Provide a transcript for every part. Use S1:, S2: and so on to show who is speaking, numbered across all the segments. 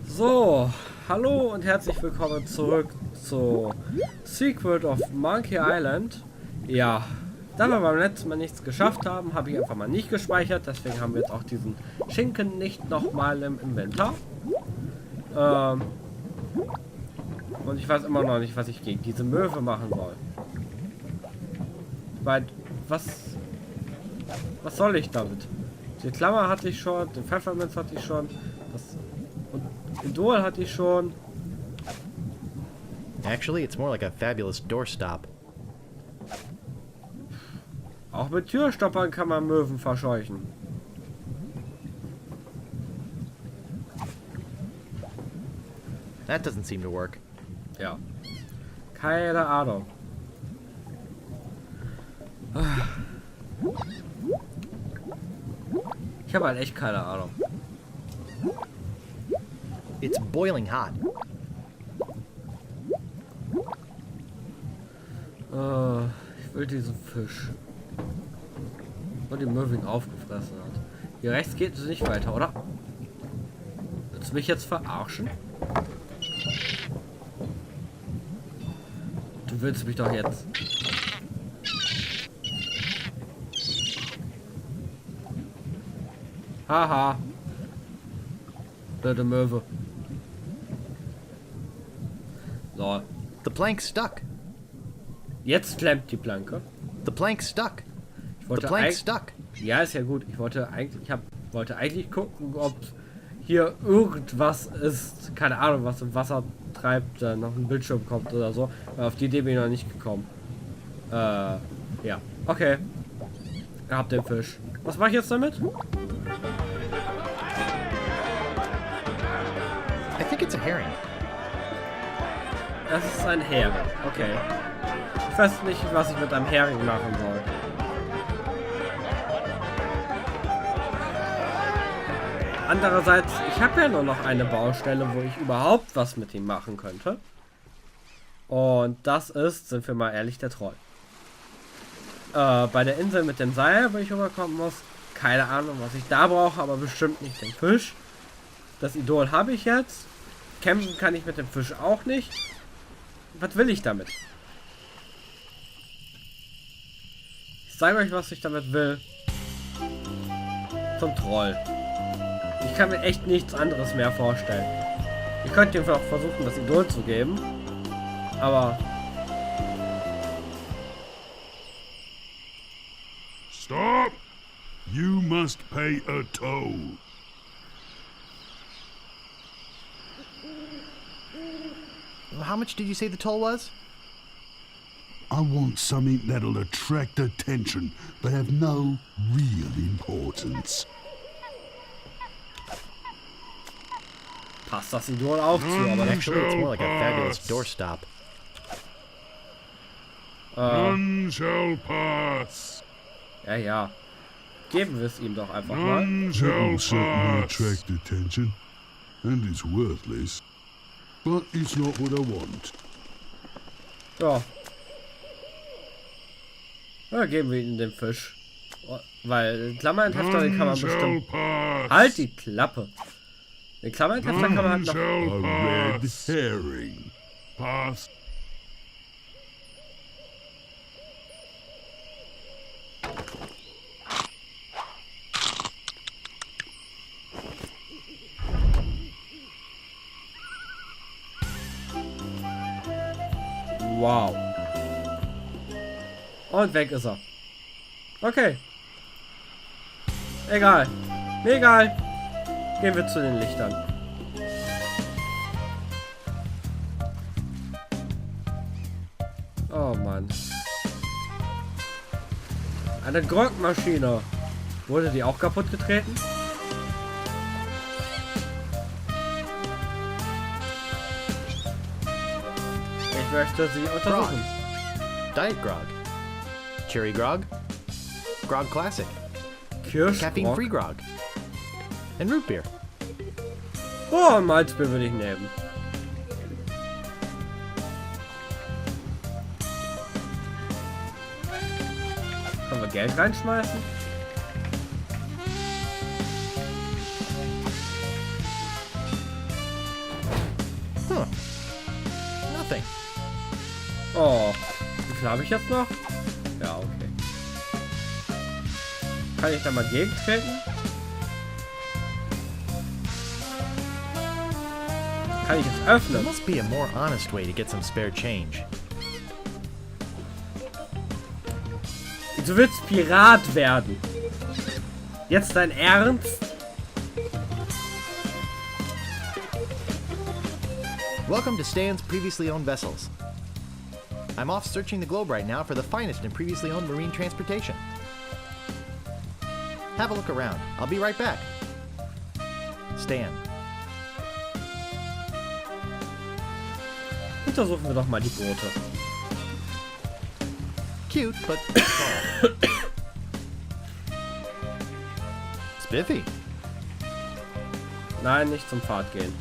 S1: So, hallo und herzlich willkommen zurück zu Secret of Monkey Island. Ja, da wir beim letzten Mal nichts geschafft haben, habe ich einfach mal nicht gespeichert. Deswegen haben wir jetzt auch diesen Schinken nicht nochmal im Inventar. Und ich weiß immer noch nicht, was ich gegen diese Möwe machen soll. Weil, was soll ich damit? Die Klammer hatte ich schon, den Pfefferminz hatte ich schon, das Idol hatte ich schon.
S2: Actually, it's more like a fabulous doorstop.
S1: Auch mit Türstoppern kann man Möwen verscheuchen.
S2: That doesn't seem to work.
S1: Ja. Keine Ahnung. Ich habe halt echt keine Ahnung.
S2: It's boiling hot.
S1: Ich will diesen Fisch. Und die Möwe ihn aufgefressen hat. Hier rechts geht es nicht weiter, oder? Willst du mich jetzt verarschen? Du willst mich doch jetzt. Haha. Blöde Möwe. So.
S2: The plank's stuck.
S1: Jetzt klemmt die Planke.
S2: The plank's stuck.
S1: Ich
S2: The
S1: wollte
S2: plank's stuck.
S1: Ja, ist ja gut. Ich wollte eigentlich gucken, ob hier irgendwas ist. Keine Ahnung, was im Wasser treibt, noch ein Bildschirm kommt oder so. Aber auf die Idee bin ich noch nicht gekommen. Ja. Okay. Ihr habt den Fisch. Was mache ich jetzt damit?
S2: I think it's a herring.
S1: Das ist ein Hering. Okay. Ich weiß nicht, was ich mit einem Hering machen soll. Andererseits, ich habe ja nur noch eine Baustelle, wo ich überhaupt was mit ihm machen könnte. Und das ist, sind wir mal ehrlich, der Troll. Bei der Insel mit dem Seil, wo ich rüberkommen muss, keine Ahnung, was ich da brauche, aber bestimmt nicht den Fisch. Das Idol habe ich jetzt. Kämpfen kann ich mit dem Fisch auch nicht. Was will ich damit? Ich zeige euch, was ich damit will. Zum Troll. Ich kann mir echt nichts anderes mehr vorstellen. Ich könnte ihm auch versuchen, das Idol zu geben. Aber...
S3: Stop! You must pay a toll.
S2: How much did you say the toll was?
S3: I want something that'll attract attention, but have no real importance.
S1: Passt das Idol auch zu, aber
S2: Actually, it's more like a fabulous doorstop.
S3: None shall pass.
S1: Ja. Geben wir es ihm doch einfach mal.
S3: None shall certainly attract attention, and it's worthless. But it's not what I want.
S1: Ja. Ja, geben wir ihm den Fisch. Weil Klammerenthefter, den kann man bestimmt... Halt die Klappe! Den Klammerenthefter kann man halt noch...
S3: A red herring. Pass.
S1: Wow. Und weg ist er. Okay. Egal. Egal. Gehen wir zu den Lichtern. Oh Mann. Eine Grogmaschine. Wurde die auch kaputt getreten? Ich möchte sie untersuchen.
S2: Diet Grog. Cherry Grog. Grog Classic. Caffeine-free
S1: Kirschgrog.
S2: Grog. And Root Beer.
S1: Oh, ein Malzbier würde ich nehmen. Können wir Geld reinschmeißen?
S2: Nothing.
S1: Oh, wie viel habe ich jetzt noch? Ja, okay. Kann ich da mal gegentreten? Kann ich es
S2: There
S1: öffnen?
S2: must be a more honest way to get some spare change.
S1: Du willst Pirat werden. Jetzt dein Ernst?
S2: Welcome to Stan's previously owned vessels. I'm off searching the globe right now for the finest in previously owned marine transportation. Have a look around. I'll be right back. Stan.
S1: Untersuchen wir doch mal die Boote.
S2: Cute, but small. Spiffy.
S1: Nein, nicht zum Pfad gehen.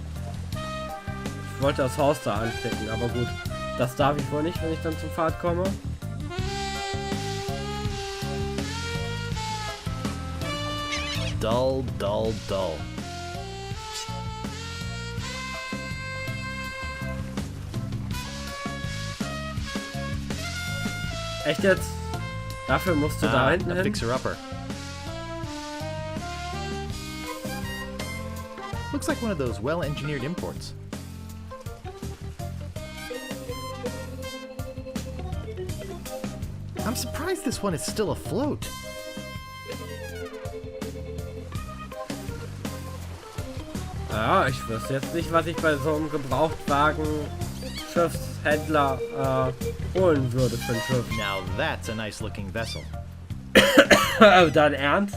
S1: Ich wollte das Haus da anklicken, aber gut. Das darf ich wohl nicht, wenn ich dann zum Pfad komme.
S2: Dull, dull, dull.
S1: Echt jetzt? Dafür musst du da hinten
S2: a
S1: hin?
S2: fixer-upper. Looks like one of those well-engineered imports. I'm surprised this one is still afloat.
S1: Ja, ich wüsste jetzt nicht, was ich bei so einem Gebrauchtwagen-Schiffshändler holen würde für ein Schiff.
S2: Now that's a nice-looking vessel.
S1: Dein Ernst?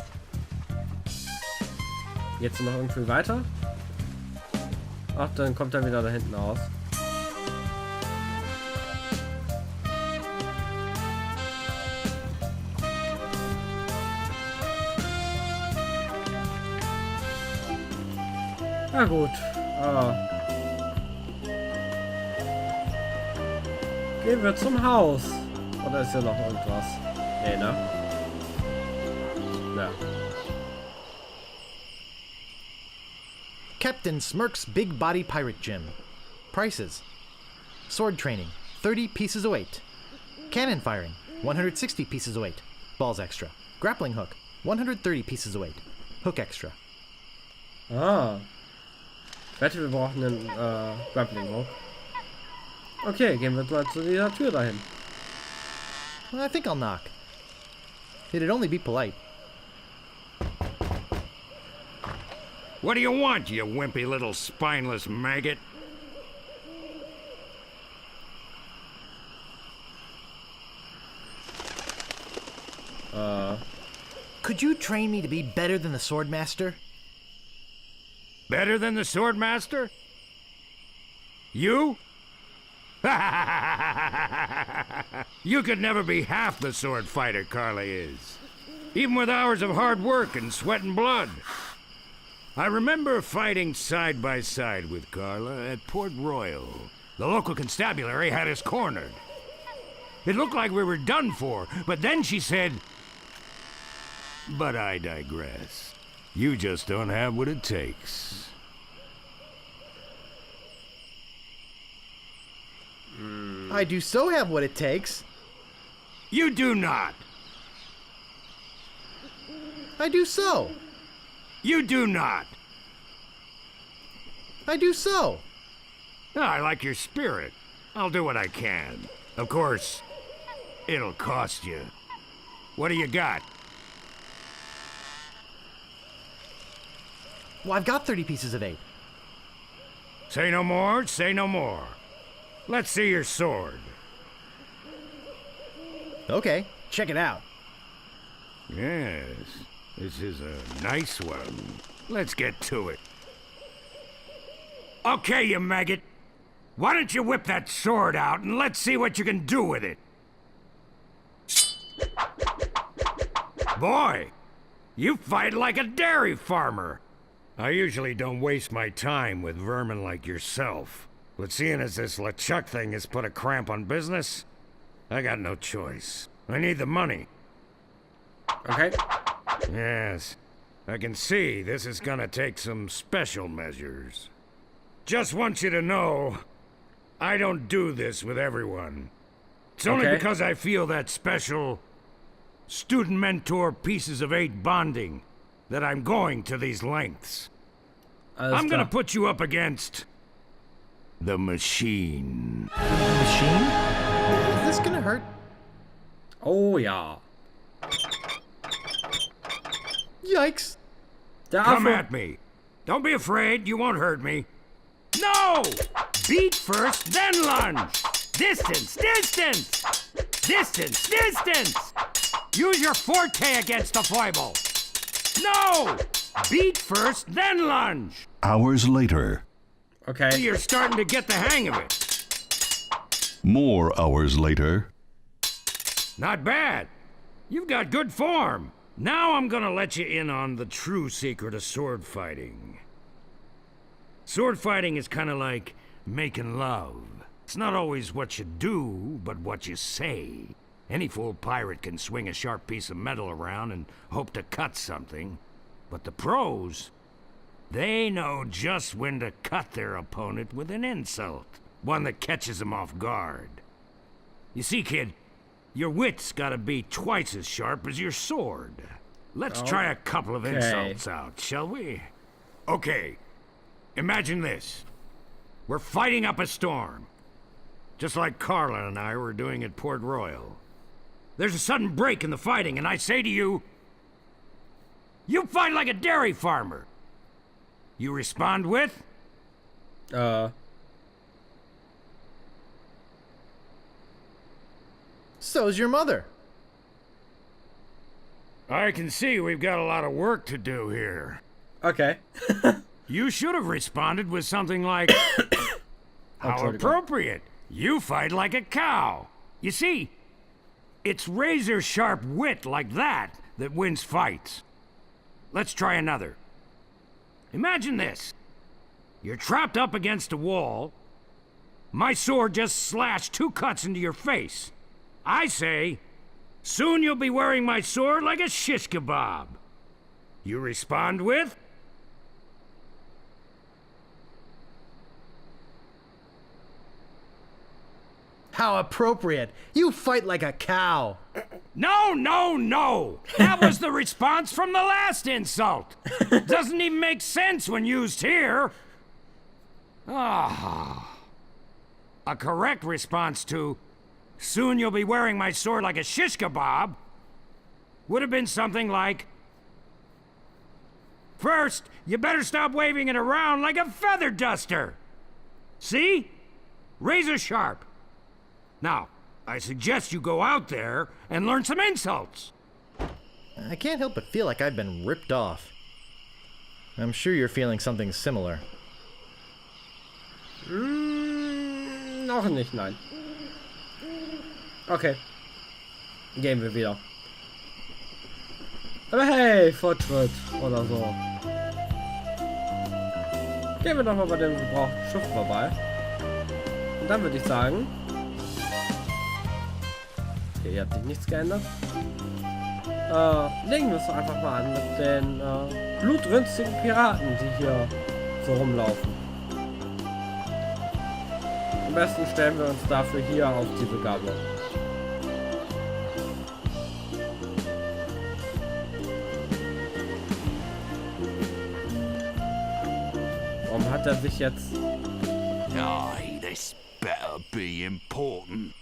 S1: Jetzt noch irgendwie weiter? Ach, dann kommt er wieder da hinten aus. Na gut. Gehen wir zum Haus. Oder ist hier noch irgendwas? Nee, ne? Ja.
S2: Captain Smirk's Big Body Pirate Gym. Prices. Sword training, 30 pieces of weight. Cannon firing, 160 pieces of weight. Balls extra. Grappling hook, 130 pieces of weight. Hook extra.
S1: Ah. Ich wette, wir brauchen einen Grappling Hook. Okay, gehen wir mal zu dieser Tür dahin.
S2: I think I'll knock. It'd only be polite.
S4: What do you want, you wimpy little spineless maggot?
S2: Could you train me to be better than the Swordmaster?
S4: Better than the Swordmaster? You? You could never be half the sword fighter Carla is. Even with hours of hard work and sweat and blood. I remember fighting side by side with Carla at Port Royal. The local constabulary had us cornered. It looked like we were done for, but then she said... But I digress. You just don't have what it takes.
S2: I do so have what it takes.
S4: You do not.
S2: I do so.
S4: You do not.
S2: I do so.
S4: I like your spirit. I'll do what I can. Of course, it'll cost you. What do you got?
S2: Well, I've got 30 pieces of 8.
S4: Say no more, say no more. Let's see your sword.
S2: Okay, check it out.
S4: Yes, this is a nice one. Let's get to it. Okay, you maggot. Why don't you whip that sword out and let's see what you can do with it? Boy, you fight like a dairy farmer. I usually don't waste my time with vermin like yourself. But seeing as this LeChuck thing has put a cramp on business, I got no choice. I need the money.
S1: Okay.
S4: Yes, I can see this is gonna take some special measures. Just want you to know, I don't do this with everyone. It's only
S1: Okay.
S4: because I feel that special student mentor pieces of 8 bonding that I'm going to these lengths.
S1: Alles
S4: I'm gonna
S1: klar.
S4: put you up against the machine.
S2: Machine? Is this gonna hurt?
S1: Oh ja.
S2: Yikes.
S1: Der
S4: Come
S1: Affe.
S4: at me. Don't be afraid, you won't hurt me. No! Beat first, then lunge. Distance, distance! Distance, distance! Use your forte against the foible. No! Beat first, then lunge.
S3: Hours later.
S1: Okay.
S4: You're starting to get the hang of it.
S3: More hours later.
S4: Not bad. You've got good form. Now I'm gonna let you in on the true secret of sword fighting. Sword fighting is kind of like making love. It's not always what you do, but what you say. Any fool pirate can swing a sharp piece of metal around and hope to cut something. But the pros, they know just when to cut their opponent with an insult. One that catches them off guard. You see, kid, your wit's gotta be twice as sharp as your sword. Let's try a couple of insults out, shall we? Okay, imagine this. We're fighting up a storm. Just like Carla and I were doing at Port Royal. There's a sudden break in the fighting, and I say to you, you fight like a dairy farmer. You respond with,
S2: So's your mother.
S4: I can see we've got a lot of work to do here.
S1: Okay.
S4: You should have responded with something like, how appropriate. You fight like a cow. You see, it's razor-sharp wit like that that wins fights. Let's try another. Imagine this. You're trapped up against a wall. My sword just slashed 2 cuts into your face. I say, soon you'll be wearing my sword like a shish kebab. You respond with,
S2: How appropriate. You fight like a cow.
S4: no, no, no! That was the response from the last insult! Doesn't even make sense when used here! Ah. A correct response to, soon you'll be wearing my sword like a shish kebab, would have been something like, first, you better stop waving it around like a feather duster! See? Razor sharp. Now, I suggest you go out there and learn some insults.
S2: I can't help but feel like I've been ripped off. I'm sure you're feeling something similar.
S1: Noch nicht, nein. Okay. Gehen wir wieder. Aber hey, Fortschritt oder so. Gehen wir doch mal bei dem gebrauchten Schiff vorbei. Und dann würde ich sagen... Okay, hier hat sich nichts geändert. Legen wir es doch einfach mal an mit den blutrünstigen Piraten, die hier so rumlaufen. Am besten stellen wir uns dafür hier auf diese Gabel. Warum hat er sich jetzt...
S5: Aye, this better be important.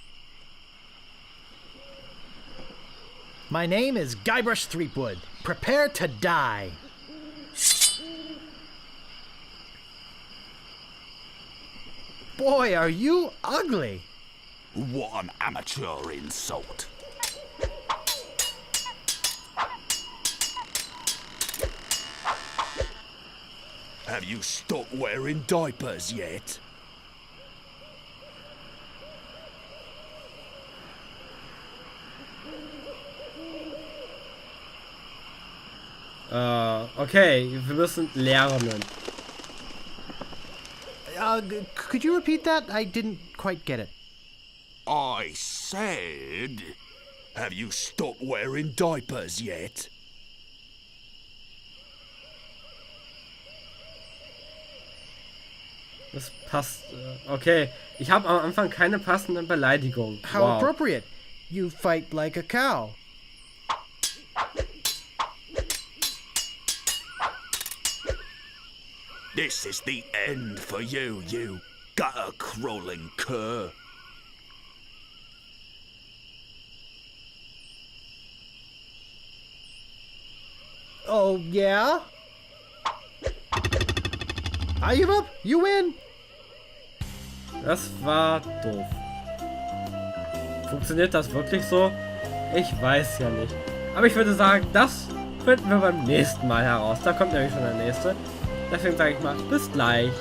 S2: My name is Guybrush Threepwood. Prepare to die. Boy, are you ugly.
S5: What an amateur insult. Have you stopped wearing diapers yet?
S1: Okay, wir müssen lernen.
S2: Could you repeat that? I didn't quite get it.
S5: I said, have you stopped wearing diapers yet?
S1: Das passt. Okay. Ich habe am Anfang keine passende Beleidigung.
S2: How
S1: Wow.
S2: appropriate. You fight like a cow.
S5: This is the end for you, you gutter-crawling cur.
S2: Oh, yeah? I give up. You win.
S1: Das war doof. Funktioniert das wirklich so? Ich weiß ja nicht. Aber ich würde sagen, das finden wir beim nächsten Mal heraus. Da kommt nämlich schon der nächste. Deswegen sage ich mal, bis gleich.